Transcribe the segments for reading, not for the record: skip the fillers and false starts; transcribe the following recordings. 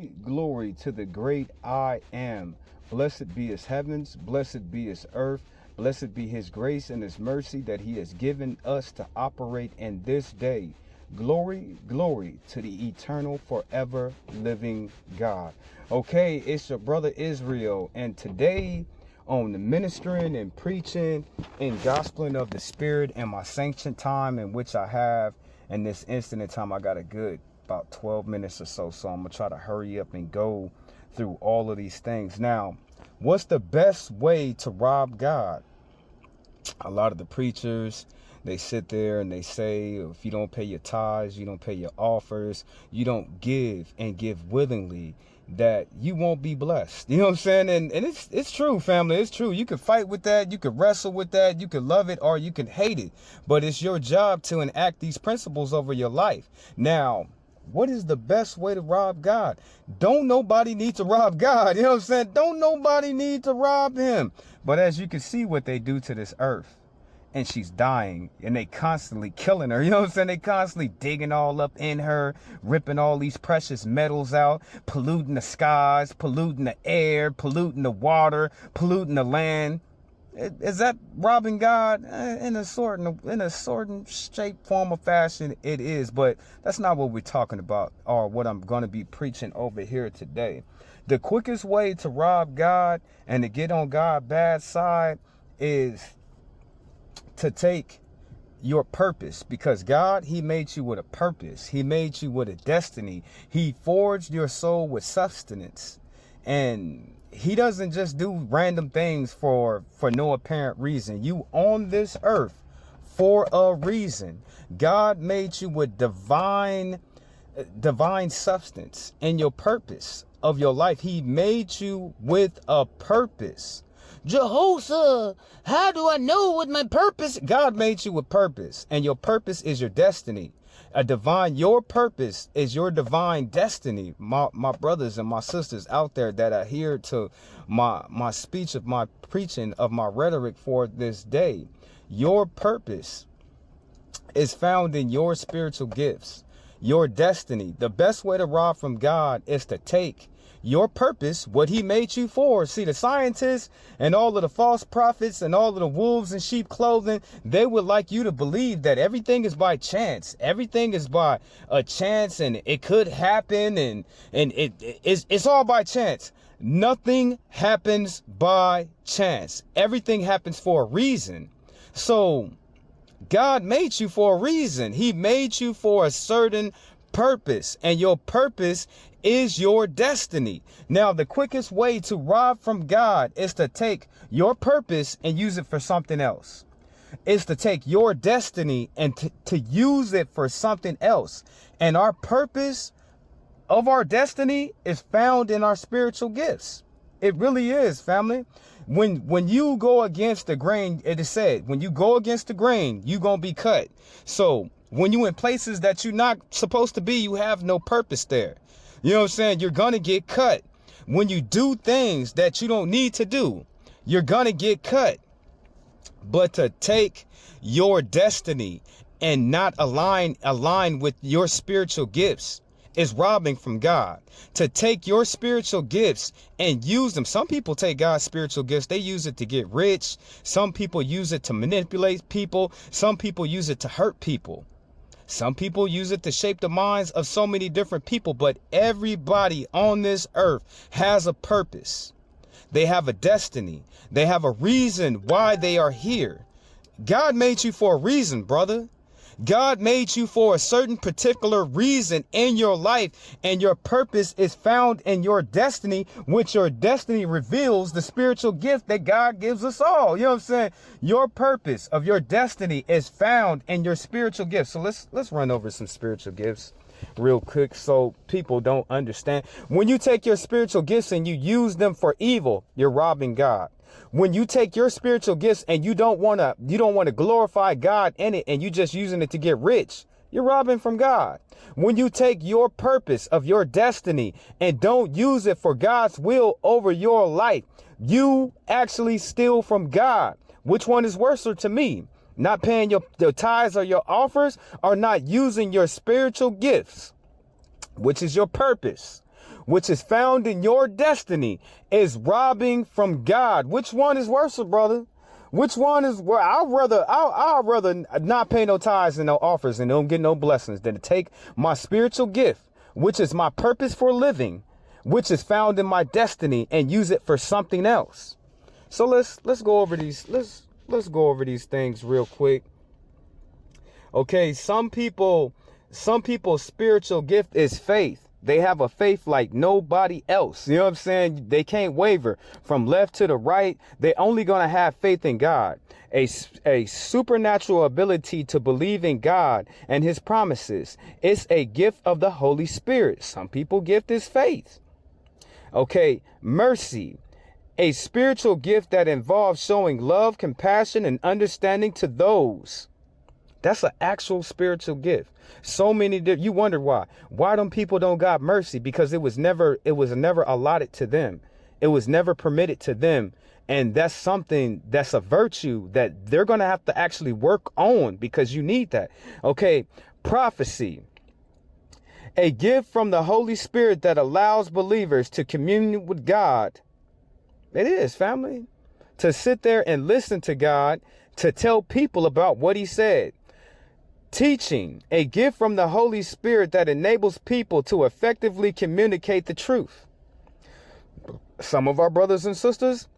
Glory, glory to the great I am. Blessed be his heavens, blessed be his earth, blessed be his grace and his mercy that he has given us to operate in this day. Glory, glory to the eternal, forever living God. Okay, it's your brother Israel, and today on the ministering and preaching and gospeling of the Spirit and my sanctioned time in which I have in this instant in time, I got a good about 12 minutes or so. So I'm going to try to hurry up and go through all of these things. Now, what's the best way to rob God? A lot of the preachers, they sit there and they say, if you don't pay your tithes, you don't pay your offers, you don't give and give willingly, that you won't be blessed. You know what I'm saying? And it's true, family. It's true. You can fight with that. You can wrestle with that. You can love it or you can hate it. But it's your job to enact these principles over your life. Now, what is the best way to rob God? Don't nobody need to rob God. You know what I'm saying? Don't nobody need to rob him. But as you can see what they do to this earth, and she's dying, and they constantly killing her. You know what I'm saying? They constantly digging all up in her, ripping all these precious metals out, polluting the skies, polluting the air, polluting the water, polluting the land. Is that robbing God? In a certain shape, form, or fashion, it is. But that's not what we're talking about, or what I'm going to be preaching over here today. The quickest way to rob God and to get on God's bad side is to take your purpose, because God, he made you with a purpose. He made you with a destiny. He forged your soul with sustenance, and he doesn't just do random things for no apparent reason. You on this earth for a reason. God made you with divine substance and your purpose of your life. He made you with a purpose. Jehoshaphat, how do I know what my purpose? God made you with purpose, and your purpose is your destiny. Your purpose is your divine destiny. My brothers and my sisters out there that adhere to my speech of my preaching of my rhetoric for this day. Your purpose is found in your spiritual gifts, your destiny. The best way to rob from God is to take your purpose, what he made you for. See, the scientists and all of the false prophets and all of the wolves in sheep clothing, they would like you to believe that everything is by chance. Everything is by a chance, and it could happen, and it's all by chance. Nothing happens by chance. Everything happens for a reason. So God made you for a reason. He made you for a certain purpose, and your purpose is your destiny. Now, the quickest way to rob from God is to take your purpose and use it for something else. It's to take your destiny and to use it for something else. And our purpose of our destiny is found in our spiritual gifts. It really is, family. When you go against the grain, it is said, when you go against the grain, you're going to be cut. So when you in places that you're not supposed to be, you have no purpose there. You know what I'm saying? You're going to get cut. When you do things that you don't need to do, you're going to get cut. But to take your destiny and not align with your spiritual gifts is robbing from God. To take your spiritual gifts and use them. Some people take God's spiritual gifts. They use it to get rich. Some people use it to manipulate people. Some people use it to hurt people. Some people use it to shape the minds of so many different people, but everybody on this earth has a purpose. They have a destiny. They have a reason why they are here. God made you for a reason, brother. God made you for a certain particular reason in your life, and your purpose is found in your destiny, which your destiny reveals the spiritual gift that God gives us all. You know what I'm saying? Your purpose of your destiny is found in your spiritual gifts. So let's run over some spiritual gifts real quick so people don't understand. When you take your spiritual gifts and you use them for evil, you're robbing God. When you take your spiritual gifts and you don't want to glorify God in it, and you just using it to get rich, you're robbing from God. When you take your purpose of your destiny and don't use it for God's will over your life, you actually steal from God. Which one is worse to me? Not paying your tithes or your offers, or not using your spiritual gifts, which is your purpose? which is found in your destiny, is robbing from God. Which one is worse, brother? Which one is where I'd rather not pay no tithes and no offers and don't get no blessings than to take my spiritual gift, which is my purpose for living, which is found in my destiny, and use it for something else. So let's go over these. Let's go over these things real quick. Okay, some people's spiritual gift is faith. They have a faith like nobody else. You know what I'm saying? They can't waver from left to the right. They're only going to have faith in God. A supernatural ability to believe in God and his promises. It's a gift of the Holy Spirit. Some people's gift is faith. Okay, mercy. A spiritual gift that involves showing love, compassion, and understanding to those. That's an actual spiritual gift. So many, you wonder why them people don't got mercy, because it was never allotted to them. It was never permitted to them. And that's something that's a virtue that they're going to have to actually work on, because you need that. Okay. Prophecy, a gift from the Holy Spirit that allows believers to commune with God. It is, family, to sit there and listen to God, to tell people about what he said. Teaching, a gift from the Holy Spirit that enables people to effectively communicate the truth. Some of our brothers and sisters,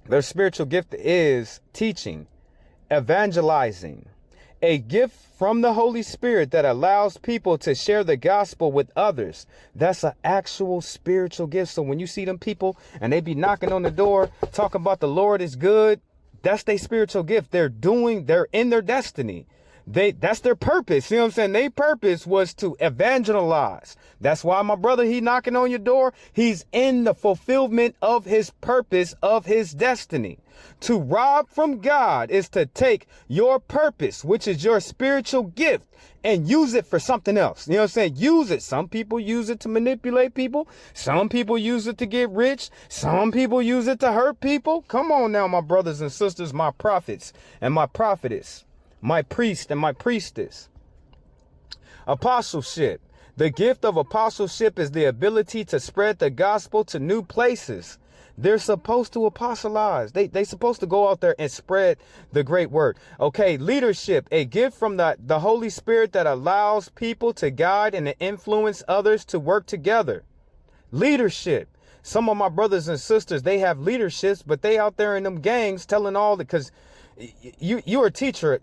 their spiritual gift is teaching, evangelizing, a gift from the Holy Spirit that allows people to share the gospel with others. That's an actual spiritual gift. So when you see them people and they be knocking on the door, talking about the Lord is good, that's their spiritual gift. They're in their destiny. That's their purpose. You know what I'm saying? Their purpose was to evangelize. That's why my brother, he knocking on your door. He's in the fulfillment of his purpose, of his destiny. To rob from God is to take your purpose, which is your spiritual gift, and use it for something else. You know what I'm saying? Use it. Some people use it to manipulate people. Some people use it to get rich. Some people use it to hurt people. Come on now, my brothers and sisters, my prophets and my prophetess, my priest and my priestess. Apostleship. The gift of apostleship is the ability to spread the gospel to new places. They're supposed to apostolize. They supposed to go out there and spread the great word. Okay, leadership, a gift from the Holy Spirit that allows people to guide and to influence others to work together. Leadership. Some of my brothers and sisters, they have leaderships, but they out there in them gangs telling all that, because you're a teacher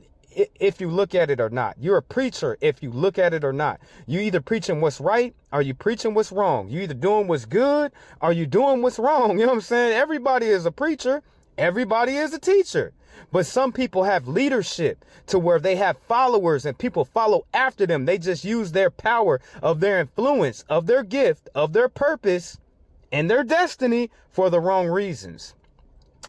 if you look at it or not. You're a preacher if you look at it or not. You either preaching what's right or you preaching what's wrong. You either doing what's good or you doing what's wrong. You know what I'm saying? Everybody is a preacher. Everybody is a teacher. But some people have leadership to where they have followers and people follow after them. They just use their power of their influence, of their gift, of their purpose and their destiny for the wrong reasons.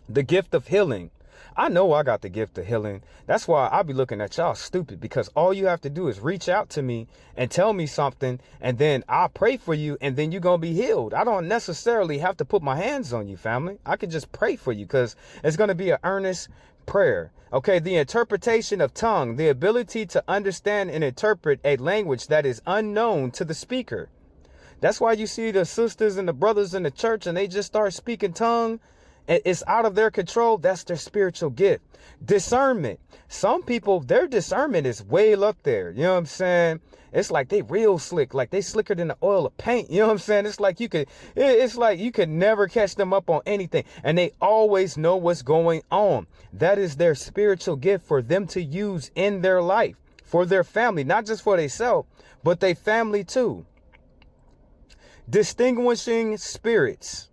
The gift of healing. I know I got the gift of healing. That's why I be looking at y'all stupid, because all you have to do is reach out to me and tell me something, and then I'll pray for you, and then you're going to be healed. I don't necessarily have to put my hands on you, family. I can just pray for you, because it's going to be an earnest prayer. Okay, the interpretation of tongue, the ability to understand and interpret a language that is unknown to the speaker. That's why you see the sisters and the brothers in the church and they just start speaking tongue. It's out of their control. That's their spiritual gift. Discernment. Some people, their discernment is way up there. You know what I'm saying? It's like they real slick, like they slicker than the oil of paint. You know what I'm saying? It's like you could never catch them up on anything. And they always know what's going on. That is their spiritual gift for them to use in their life, for their family, not just for themselves, but their family too. Distinguishing spirits.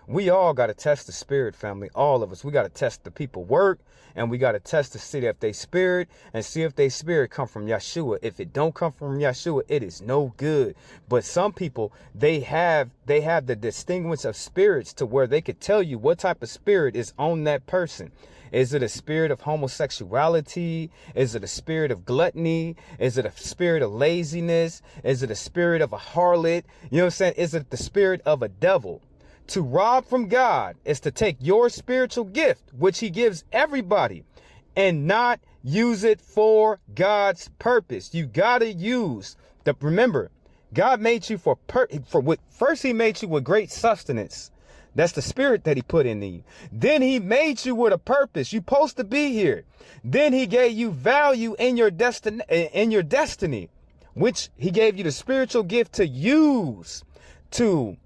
We all got to test the spirit, family. All of us. We got to test the people work, and we got to test to see if they spirit and see if they spirit come from Yeshua. If it don't come from Yeshua, it is no good. But some people, they have the distinguish of spirits to where they could tell you what type of spirit is on that person. Is it a spirit of homosexuality? Is it a spirit of gluttony? Is it a spirit of laziness? Is it a spirit of a harlot? You know what I'm saying? Is it the spirit of a devil? To rob from God is to take your spiritual gift, which he gives everybody, and not use it for God's purpose. You got to remember, God made you for what? First, he made you with great sustenance. That's the spirit that he put in you. Then he made you with a purpose. You're supposed to be here. Then he gave you value in your destiny, which he gave you the spiritual gift to use, to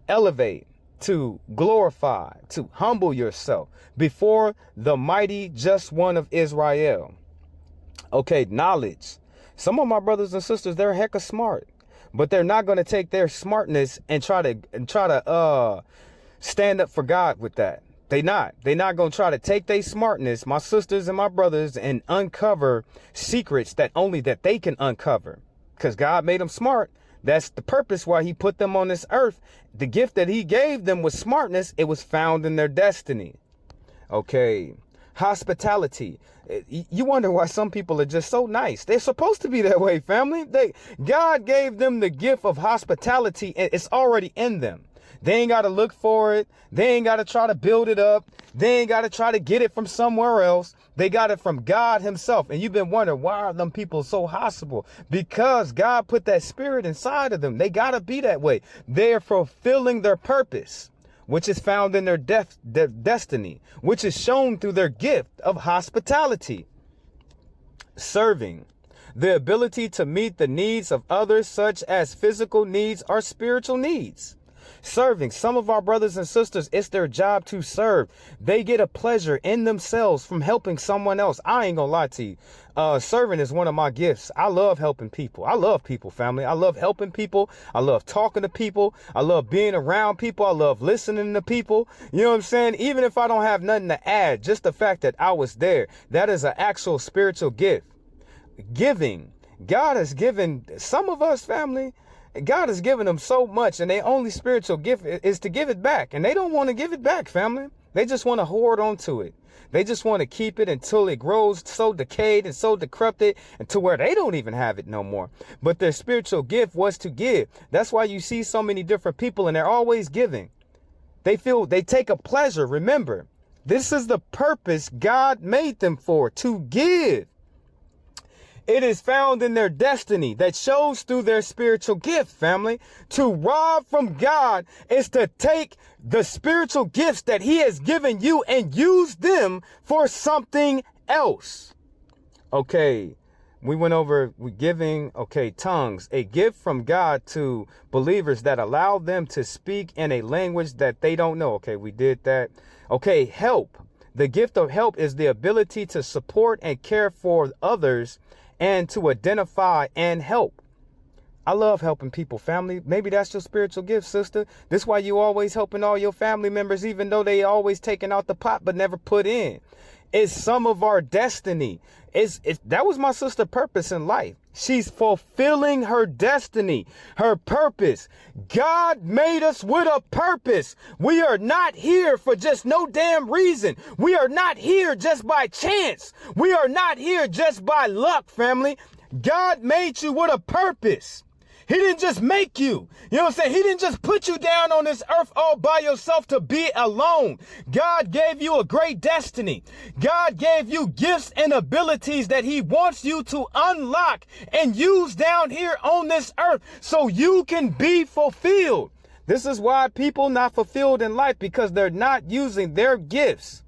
elevate, to glorify, to humble yourself before the mighty just one of Israel. Okay, knowledge. Some of my brothers and sisters, they're hecka smart, but they're not going to take their smartness and try to stand up for God with that. They're not going to try to take their smartness, my sisters and my brothers, and uncover secrets that only that they can uncover, because God made them smart. That's the purpose why he put them on this earth. The gift that he gave them was smartness. It was found in their destiny. Okay. Hospitality. You wonder why some people are just so nice. They're supposed to be that way, family. God gave them the gift of hospitality. It's already in them. They ain't got to look for it. They ain't got to try to build it up. They ain't got to try to get it from somewhere else. They got it from God himself. And you've been wondering, why are them people so hospitable? Because God put that spirit inside of them. They got to be that way. They're fulfilling their purpose, which is found in their destiny, which is shown through their gift of hospitality. Serving. The ability to meet the needs of others, such as physical needs or spiritual needs. Serving. Some of our brothers and sisters, it's their job to serve. They get a pleasure in themselves from helping someone else. I ain't gonna lie to you. Serving is one of my gifts. I love helping people. I love people, family. I love helping people. I love talking to people. I love being around people. I love listening to people. You know what I'm saying? Even if I don't have nothing to add, just the fact that I was there, that is an actual spiritual gift. Giving. God has given some of us, family, God has given them so much, and their only spiritual gift is to give it back. And they don't want to give it back, family. They just want to hoard onto it. They just want to keep it until it grows so decayed and so decrepit and to where they don't even have it no more. But their spiritual gift was to give. That's why you see so many different people, and they're always giving. They take a pleasure. Remember, this is the purpose God made them for, to give. It is found in their destiny that shows through their spiritual gift, family. To rob from God is to take the spiritual gifts that he has given you and use them for something else. Okay, we went over giving. Okay, tongues, a gift from God to believers that allow them to speak in a language that they don't know. Okay, we did that. Okay, help. The gift of help is the ability to support and care for others and to identify and help. I love helping people, family. Maybe that's your spiritual gift, sister. This is why you always helping all your family members, even though they always taking out the pot but never put in. It's some of our destiny. That was my sister's purpose in life. She's fulfilling her destiny, her purpose. God made us with a purpose. We are not here for just no damn reason. We are not here just by chance. We are not here just by luck, family. God made you with a purpose. He didn't just make you. You know what I'm saying? He didn't just put you down on this earth all by yourself to be alone. God gave you a great destiny. God gave you gifts and abilities that he wants you to unlock and use down here on this earth so you can be fulfilled. This is why people not fulfilled in life, because they're not using their gifts,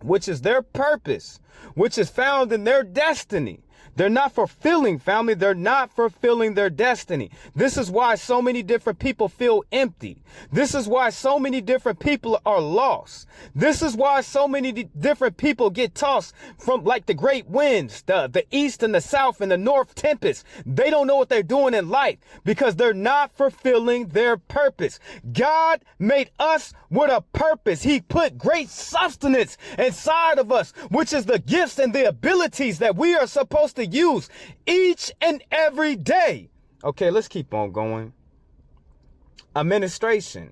which is their purpose, which is found in their destiny. They're not fulfilling, family. They're not fulfilling their destiny. This is why so many different people feel empty. This is why so many different people are lost. This is why so many different people get tossed from like the great winds, the east and the south and the north tempest. They don't know what they're doing in life because they're not fulfilling their purpose. God made us with a purpose. He put great sustenance inside of us, which is the gifts and the abilities that we are supposed to use each and every day. Okay, let's keep on going. Administration.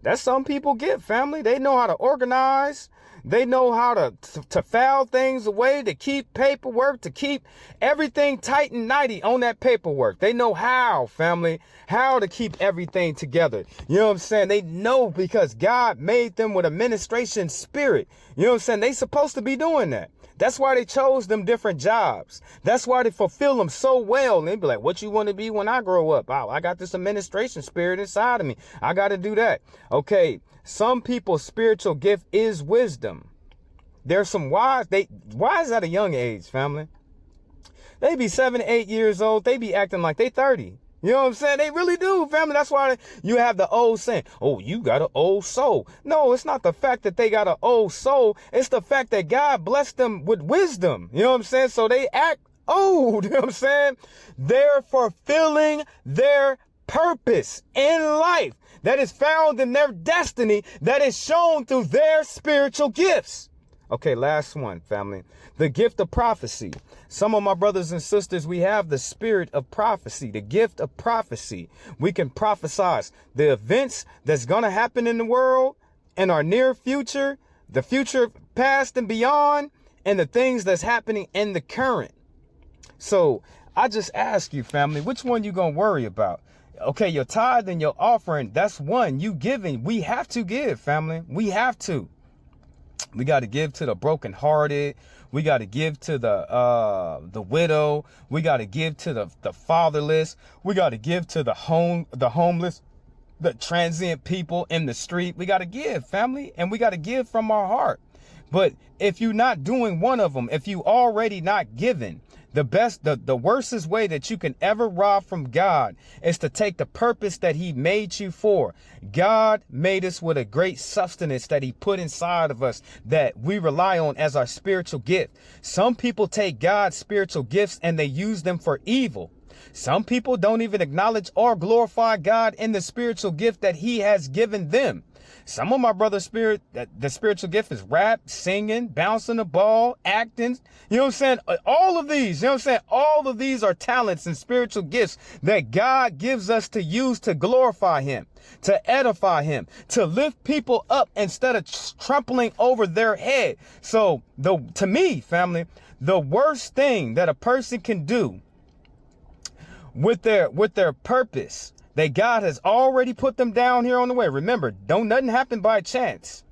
That's some people get, family. They know how to organize. They know how to file things away, to keep paperwork, to keep everything tight and nighty on that paperwork. They know how, family, how to keep everything together. You know what I'm saying? They know because God made them with administration spirit. You know what I'm saying? They supposed to be doing that. That's why they chose them different jobs. That's why they fulfill them so well. And they be like, what you want to be when I grow up? Oh, I got this administration spirit inside of me. I got to do that. Okay. Some people's spiritual gift is wisdom. There's some wise at a young age, family. They be 7, 8 years old. They be acting like they 30. You know what I'm saying? They really do, family. That's why you have the old saying, oh, you got an old soul. No, it's not the fact that they got an old soul. It's the fact that God blessed them with wisdom. You know what I'm saying? So they act old. You know what I'm saying? They're fulfilling their purpose in life that is found in their destiny that is shown through their spiritual gifts. Okay, last one, family. The gift of prophecy. Some of my brothers and sisters, we have the spirit of prophecy, the gift of prophecy. We can prophesize the events that's going to happen in the world, in our near future, the future past and beyond, and the things that's happening in the current. So I just ask you, family, which one you going to worry about? Okay, your tithe and your offering, that's one. You giving. We have to give, family. We have to. We got to give to the brokenhearted. We got to give to the widow. We got to give to the fatherless. We got to give to the homeless, the transient people in the street. We got to give, family, and we got to give from our heart. But if you're not doing one of them, if you already not giving, the worstest way that you can ever rob from God is to take the purpose that he made you for. God made us with a great substance that he put inside of us that we rely on as our spiritual gift. Some people take God's spiritual gifts and they use them for evil. Some people don't even acknowledge or glorify God in the spiritual gift that he has given them. Some of my brother's the spiritual gift is rap, singing, bouncing the ball, acting. You know what I'm saying? All of these, you know what I'm saying? All of these are talents and spiritual gifts that God gives us to use to glorify him, to edify him, to lift people up instead of trampling over their head. So to me, family, the worst thing that a person can do with their purpose that God has already put them down here on the way. Remember, don't nothing happen by chance.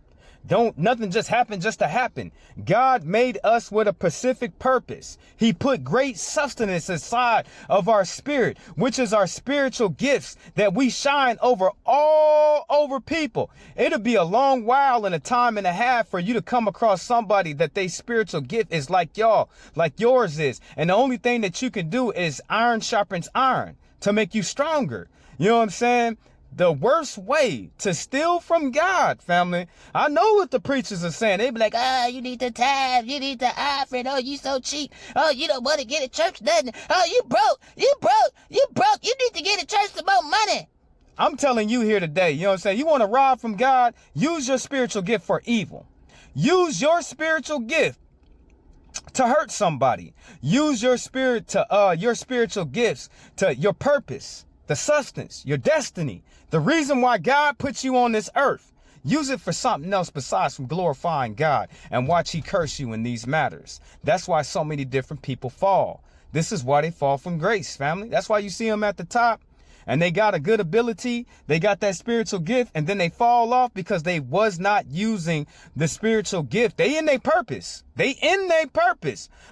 Don't nothing just happen just to happen. God made us with a specific purpose. He put great sustenance inside of our spirit, which is our spiritual gifts that we shine all over people. It'll be a long while and a time and a half for you to come across somebody that their spiritual gift is like yours is. And the only thing that you can do is iron sharpens iron to make you stronger. You know what I'm saying? The worst way to steal from God, family. I know what the preachers are saying. They be like, you need to tithe, you need to offering. Oh, you so cheap. Oh, you don't want to get a church nothing. Oh, you broke. You need to get a church some more money. I'm telling you here today, you know what I'm saying? You want to rob from God? Use your spiritual gift for evil. Use your spiritual gift to hurt somebody. Use your spiritual gifts to your purpose, the substance, your destiny, the reason why God put you on this earth. Use it for something else besides from glorifying God, and watch he curse you in these matters. That's why so many different people fall. This is why they fall from grace, family. That's why you see them at the top and they got a good ability. They got that spiritual gift, and then they fall off because they was not using the spiritual gift. They in their purpose,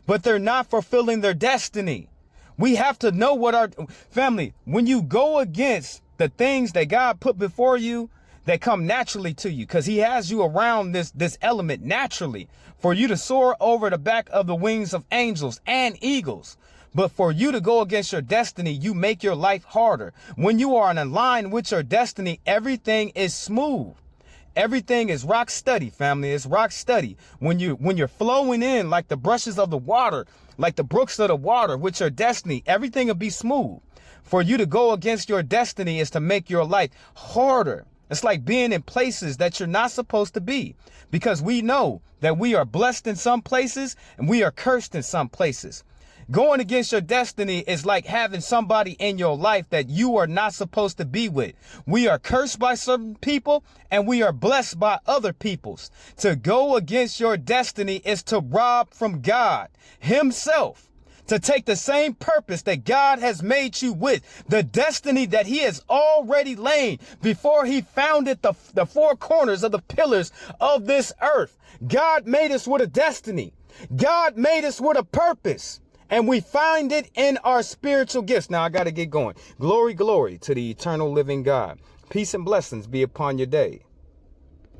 but they're not fulfilling their destiny. We have to know what our family, when you go against the things that God put before you, that come naturally to you, because he has you around this element naturally for you to soar over the back of the wings of angels and eagles. But for you to go against your destiny, you make your life harder. When you are in line with your destiny, everything is smooth. Everything is rock steady, family. It's rock steady. When you're flowing in like the brushes of the water, like the brooks of the water with your destiny, everything will be smooth. For you to go against your destiny is to make your life harder. It's like being in places that you're not supposed to be, because we know that we are blessed in some places and we are cursed in some places. Going against your destiny is like having somebody in your life that you are not supposed to be with. We are cursed by certain people and we are blessed by other peoples. To go against your destiny is to rob from God himself. To take the same purpose that God has made you with, the destiny that he has already laid before he founded the four corners of the pillars of this earth. God made us with a destiny. God made us with a purpose, and we find it in our spiritual gifts. Now I got to get going. Glory, glory to the eternal living God. Peace and blessings be upon your day.